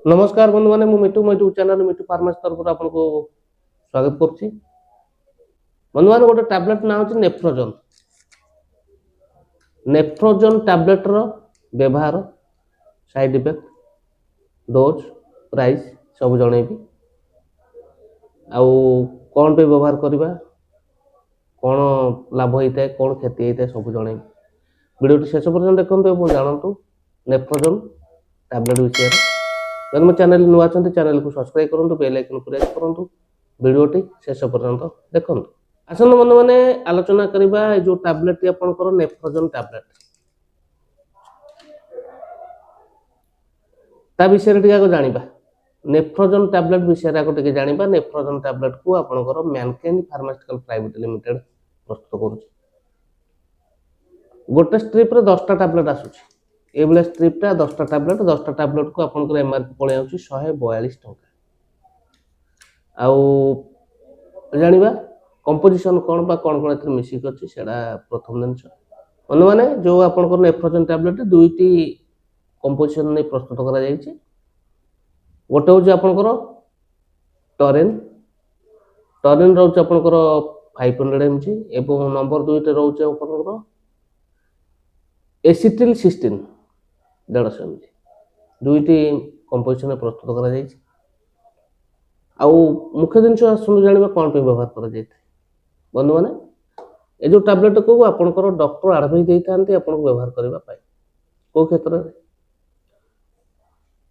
नमस्कार बंधु मैंने मिटू मैं यूट्यूब चैनल मिटू फार्मासी तरफ आपको स्वागत करुच्ची। बंधु मैंने गोटे टैबलेट ना हूँ नेफ्रोजन। नेफ्रोजन टैबलेट रो व्यवहार, साइड इफेक्ट, डोज, प्राइस सब जनइबी। आउ कौन पे व्यवहार करवा, कौन लाभ होता है, कौन क्षति होता है सब जनइबी। वीडियो शेष पर्यटन देखते जानतु नेफ्रोजन टैबलेट विषय। जब मैं चैनल नुआ चैनल को सब्सक्राइब करूँ, बेल आइकन प्रेस करूँ, वीडियोटी शेष पर्यंत देखो। आसन बंधु मैंने आलोचना करवा जो टैबलेट आपंकर नेफ्रोजन टैबलेट ता विषय टी जाना। नेफ्रोजन टैबलेट विषय टे जाना। नेफ्रोजन टैबलेट को आपंकर मैनकेन फार्मास्यूटिकल प्राइवेट लिमिटेड प्रस्तुत कर गोटे स्ट्रिप रे 10टा टैबलेट आसूची। ये भाई स्ट्रिप्टा 10टा टैबलेट 10टा टैबलेट को आपंकर एमआरपी पड़े 142 टंका। जाना कंपोजिशन कौन बा कौन कौन एथरे मिसिक अछि सेडा प्रथम जिनस मन माने जो आपनकर नेफ्रोजन टैबलेट दुईटी कंपोजिशन ने प्रस्तुत करा जायछि। गोटे होछि आपनकर टरेन टरेन रहउछ आपनकर 500 mg एवं नंबर 2 टे रहउछ आपनकर एसिटिल सिस्टीन 150 mg। दुईटी कंपोजिशन प्रस्तुत करा जायछि। आउ मुख्य जिनस सुन जानिबा कोन पे व्यवहार करा जायछि। बंधु मैंने ये जो टैबलेट को आपंकर डॉक्टर एडवाइस देते आपको व्यवहार करने कौ क्षेत्र में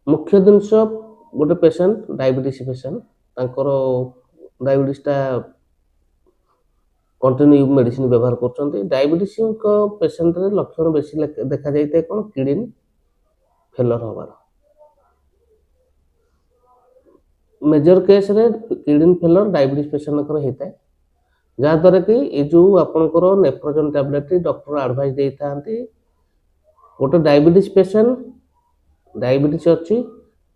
मुख्य जिनस गोटे पेसेंट डायबिटीज पेसेंट डायबिटीजटा कंटिन्यू मेडिसिन व्यवहार कर डायबिटीज पेसेंट रे लक्षण बेसी देखा जाए कौन किडनी फेलर हबार मेजर केस रे किडनी फेलर डायबिटीज पेसेंट होता है। जहाँद्वारा कि ये जो आपंकर नेफ्रोजन टैबलेट डॉक्टर एडवाइस देते गोटे डायबिटीज पेसेंट डायबिटीज अच्छी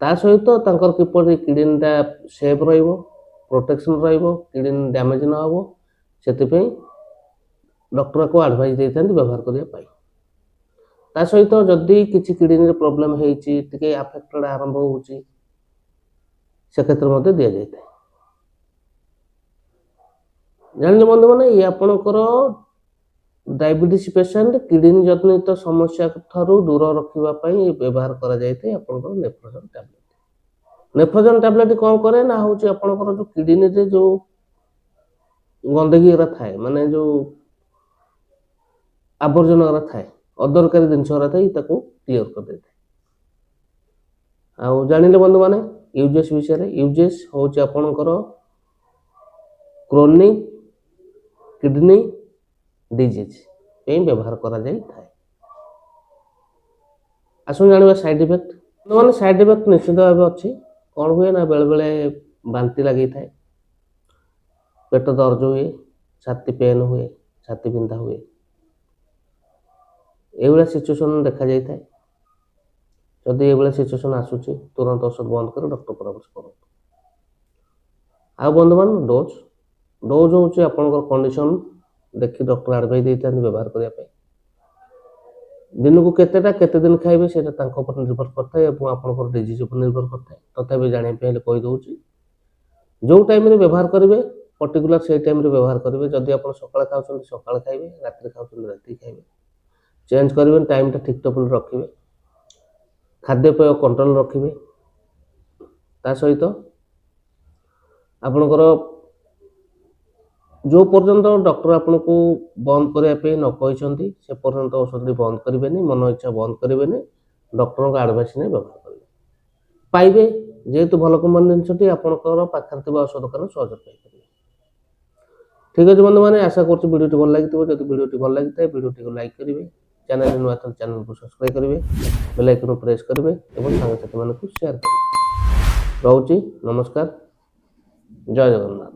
सहित किपर किडनीटा सेफ प्रोटेक्शन किडनी डैमेज न हो से डॉक्टर को एडवाइस देते व्यवहार करने सहित जदि किसी किडनी प्रॉब्लम होती अफेक्टेड आरंभ हो क्षेत्र में दि जाए। जान बंधु मैंने ये आपंकर डायबिटीज पेसेंट किडनी जनित समस्या ठारू दूर रखापी व्यवहार कर नेफ्रोजन टैबलेट। नेफ्रोजन टैबलेट कौन करे ना हूँ आपंकर जो किडनी रे जो गंदगी थाए माने जो आवर्जन थाए अदरकारी जिनस थाए क्लीयर कर देते। आउ जानिले बंधु मैंने यूजेस विषय यूजेस हूँ आपंकर क्रोनिक किडनी डिजीज व्यवहार करा जाए। आसुन जाना साइड इफेक्ट मैंने साइड इफेक्ट निश्चित भाव अच्छी कौन हुए ना बेले बेले बांती लगी था पेट दर्ज हुए छाती पेन हुए छाती बिंधा हुए ये सिचुएसन देखा जाए था। जदि ये सिचुएसन आसूची तुरंत औषध बंद कर डॉक्टर परामर्श करो। आ बंधु मान डोज डोज हूँ आपंकर कंडीशन देखिए डॉक्टर एडवाइस देते व्यवहार करने दिन को केते दिन खाइबे से निर्भर करता है और डिजीज पर निर्भर करता है। तथापि जानापी कहीदे जो टाइम व्यवहार करेंगे पर्टिकुलर से टाइम व्यवहार करेंगे। जदि आप सकाଳେ खाऊँ सकाଳେ खाइबे रात खाऊँ राति खाइबे चेंज करेंगे टाइमटा ठीक टेबल रखिए खाद्यपेय कंट्रोल रखिए सहित आपणकर जो पर्यंत डॉक्टर आपन को बंद करने न कहते से पर्यंत औषधि बंद करेंगे मन इच्छा बंद करेंगे डॉक्टर का एडवाइस नहीं व्यवहार करेंगे पाइबे जेहेतु भल कम्पानी जिनसटी आपंकर पाखे औषध दुकान सहज पाइपर। ठीक अच्छे बंधु मैंने आशा कर वीडियो भल लगी जब वीडियो भल लगी वीडियो को लाइक करेंगे चैनल नुआ चैनल को सब्सक्राइब करेंगे बेल आइकन प्रेस करेंगे और सांगसाथी मानक शेयर करेंगे। रोची नमस्कार जय जगन्नाथ।